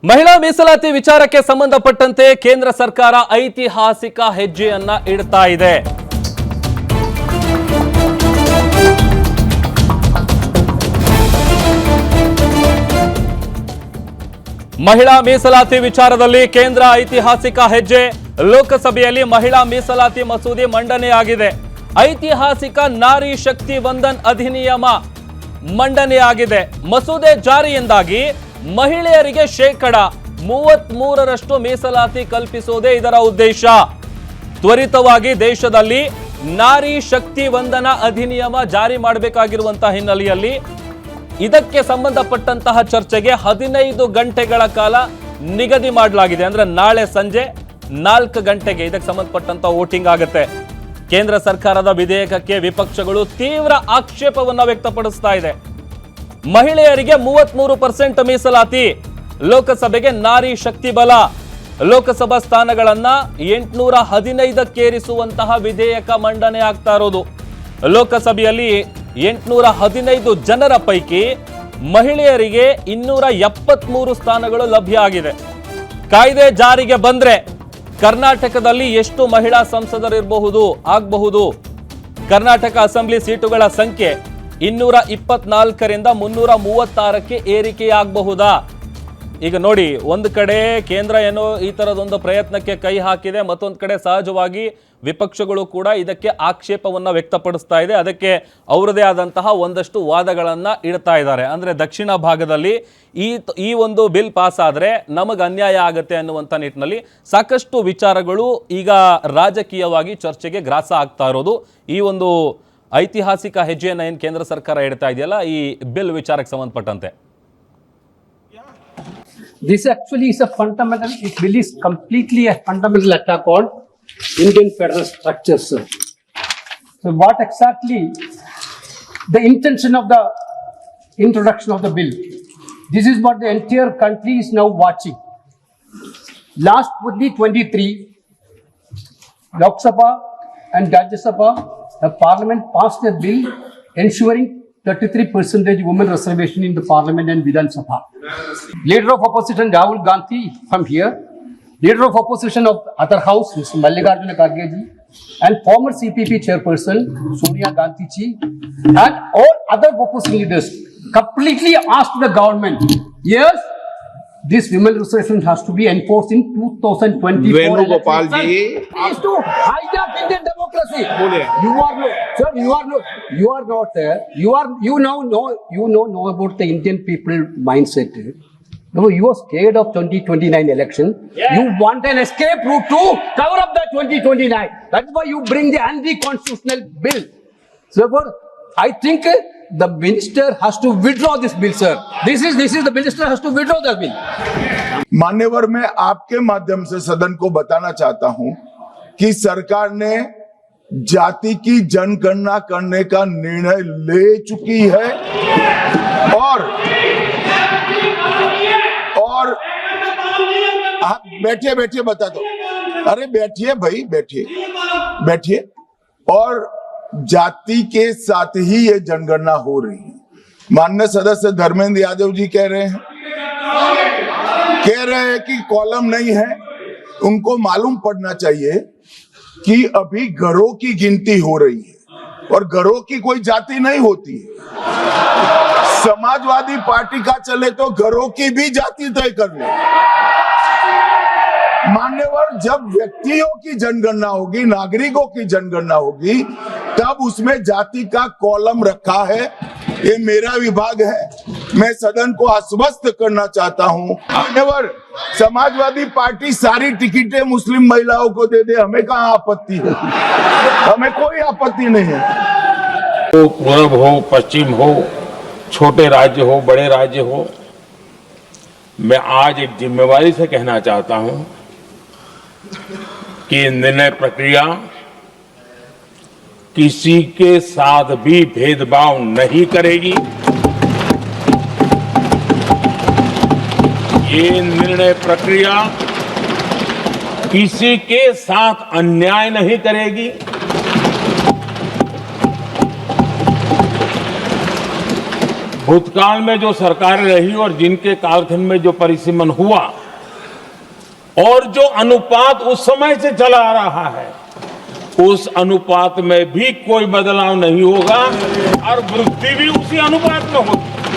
ಮಹಿಳಾ ಮೀಸಲಾತಿ ವಿಚಾರಕ್ಕೆ ಸಂಬಂಧಪಟ್ಟಂತೆ ಕೇಂದ್ರ ಸರ್ಕಾರ ಐತಿಹಾಸಿಕ ಹೆಜ್ಜೆಯನ್ನ ಇಡ್ತಾ ಇದೆ. ಮಹಿಳಾ ಮೀಸಲಾತಿ ವಿಚಾರದಲ್ಲಿ ಕೇಂದ್ರ ಐತಿಹಾಸಿಕ ಹೆಜ್ಜೆ. ಲೋಕಸಭೆಯಲ್ಲಿ ಮಹಿಳಾ ಮೀಸಲಾತಿ ಮಸೂದೆ ಮಂಡನೆಯಾಗಿದೆ. ಐತಿಹಾಸಿಕ ನಾರಿ ಶಕ್ತಿ ವಂದನ್ ಅಧಿನಿಯಮ ಮಂಡನೆಯಾಗಿದೆ. ಮಸೂದೆ ಜಾರಿಯಿಂದಾಗಿ ಮಹಿಳೆಯರಿಗೆ ಶೇಕಡ 33ರಷ್ಟು ಮೀಸಲಾತಿ ಕಲ್ಪಿಸುವುದೇ ಇದರ ಉದ್ದೇಶ. ತ್ವರಿತವಾಗಿ ದೇಶದಲ್ಲಿ ನಾರಿ ಶಕ್ತಿ ವಂದನಾ ಅಧಿನಿಯಮ ಜಾರಿ ಮಾಡಬೇಕಾಗಿರುವಂತಹ ಹಿನ್ನೆಲೆಯಲ್ಲಿ ಇದಕ್ಕೆ ಸಂಬಂಧಪಟ್ಟಂತಹ ಚರ್ಚೆಗೆ 15 ಗಂಟೆಗಳ ಕಾಲ ನಿಗದಿ ಮಾಡಲಾಗಿದೆ. ಅಂದ್ರೆ ನಾಳೆ ಸಂಜೆ 4 ಗಂಟೆಗೆ ಇದಕ್ಕೆ ಸಂಬಂಧಪಟ್ಟಂತ ವೋಟಿಂಗ್ ಆಗುತ್ತೆ. ಕೇಂದ್ರ ಸರ್ಕಾರದ ವಿಧೇಯಕಕ್ಕೆ ವಿಪಕ್ಷಗಳು ತೀವ್ರ ಆಕ್ಷೇಪವನ್ನು ವ್ಯಕ್ತಪಡಿಸ್ತಾ ಇದೆ. ಮಹಿಳೆಯರಿಗೆ 33% ಮೀಸಲಾತಿ, ಲೋಕಸಭೆಗೆ ನಾರಿ ಶಕ್ತಿ ಬಲ, ಲೋಕಸಭಾ ಸ್ಥಾನಗಳನ್ನ 815ಕ್ಕೇರಿಸುವಂತಹ ವಿಧೇಯಕ ಮಂಡನೆ ಆಗ್ತಾ ಇರೋದು. ಲೋಕಸಭೆಯಲ್ಲಿ 815 ಜನರ ಪೈಕಿ ಮಹಿಳೆಯರಿಗೆ 273 ಸ್ಥಾನಗಳು ಲಭ್ಯ ಆಗಿದೆ. ಕಾಯ್ದೆ ಜಾರಿಗೆ ಬಂದ್ರೆ ಕರ್ನಾಟಕದಲ್ಲಿ ಎಷ್ಟು ಮಹಿಳಾ ಸಂಸದರಿರಬಹುದು ಆಗಬಹುದು? ಕರ್ನಾಟಕ ಅಸೆಂಬ್ಲಿ ಸೀಟುಗಳ ಸಂಖ್ಯೆ 224ರಿಂದ 336ಕ್ಕೆ ಏರಿಕೆಯಾಗಬಹುದಾ? ಈಗ ನೋಡಿ, ಒಂದು ಕಡೆ ಕೇಂದ್ರ ಏನೋ ಈ ತರದೊಂದು ಪ್ರಯತ್ನಕ್ಕೆ ಕೈ ಹಾಕಿದೆ, ಮತ್ತೊಂದು ಕಡೆ ಸಹಜವಾಗಿ ವಿಪಕ್ಷಗಳು ಕೂಡ ಇದಕ್ಕೆ ಆಕ್ಷೇಪವನ್ನು ವ್ಯಕ್ತಪಡಿಸ್ತಾ ಇದೆ. ಅದಕ್ಕೆ ಅವರದೇ ಆದಂತಹ ಒಂದಷ್ಟು ವಾದಗಳನ್ನು ಇಡ್ತಾ ಇದ್ದಾರೆ. ಅಂದರೆ ದಕ್ಷಿಣ ಭಾಗದಲ್ಲಿ ಈ ಒಂದು ಬಿಲ್ ಪಾಸ್ ಆದರೆ ನಮಗೆ ಅನ್ಯಾಯ ಆಗುತ್ತೆ ಅನ್ನುವಂಥ ನಿಟ್ಟಿನಲ್ಲಿ ಸಾಕಷ್ಟು ವಿಚಾರಗಳು ಈಗ ರಾಜಕೀಯವಾಗಿ ಚರ್ಚೆಗೆ ಗ್ರಾಸ ಆಗ್ತಾ ಇರೋದು. ಈ ಒಂದು ಐತಿಹಾಸಿಕ ಹೆಜ್ಜೆಯನ್ನು ಏನು ಕೇಂದ್ರ ಸರ್ಕಾರ ಇಡ್ತಾ ಇದೆಯಲ್ಲ ಈ ಬಿಲ್ ವಿಚಾರಕ್ಕೆ ಸಂಬಂಧಪಟ್ಟಂತೆ. This actually is a fundamental, it bill is completely a fundamental attack on Indian federal structures. So what exactly the intention of the introduction of the bill? This is what the entire country is now watching. Last 2023, Lok Sabha and Rajya Sabha, the parliament passed a bill ensuring 33% women reservation in the parliament and Vidhan Sabha. Leader of opposition Rahul Gandhi from here, leader of opposition of other house Mr. Mallikarjuna Kharge ji, and former CPP chairperson Sonia Gandhi ji, and all other opposition leaders completely asked the government, yes, this women reservation has to be enforced in 2024. Venugopal ji is to hijack Indian democracy. You are no, sir. You know about the Indian people mindset. No, you are scared of 2029 election. Yeah. You want an escape route to cover up the 2029. That's why you bring the anti-constitutional bill. Therefore, I think the minister has to withdraw this bill, sir. This is the minister has to withdraw the bill. मान्यवर, मैं आपके माध्यम से सदन को बताना चाहता हूं कि सरकार ने जाति की जनगणना करने का निर्णय ले चुकी है और आप बैठिए बता दो। अरे बैठिए भाई, बैठिए। और जाति के साथ ही ये जनगणना हो रही है। माननीय सदस्य धर्मेंद्र यादव जी कह रहे हैं कि कॉलम नहीं है। उनको मालूम पड़ना चाहिए कि अभी घरों की गिनती हो रही है और घरों की कोई जाति नहीं होती है। समाजवादी पार्टी का चले तो घरों की भी जाति तय कर ले। मान्यवर, जब व्यक्तियों की जनगणना होगी, नागरिकों की जनगणना होगी, तब उसमें जाति का कॉलम रखा है। ये मेरा विभाग है। मैं सदन को आश्वस्त करना चाहता हूं। मान्यवर, समाजवादी पार्टी सारी टिकटें मुस्लिम महिलाओं को दे दे, हमें कहाँ आपत्ति है? हमें कोई आपत्ति नहीं है। तो पूर्व हो, पश्चिम हो, छोटे राज्य हो, बड़े राज्य हो, मैं आज एक जिम्मेवारी से कहना चाहता हूं कि निर्णय प्रक्रिया किसी के साथ भी भेदभाव नहीं करेगी। ये निर्णय प्रक्रिया किसी के साथ अन्याय नहीं करेगी। भूतकाल में जो सरकारें रही और जिनके कालखंड में जो परिसीमन हुआ और जो अनुपात उस समय से चला आ रहा है, उस अनुपात में भी कोई बदलाव नहीं होगा और वृद्धि भी उसी अनुपात में होगी।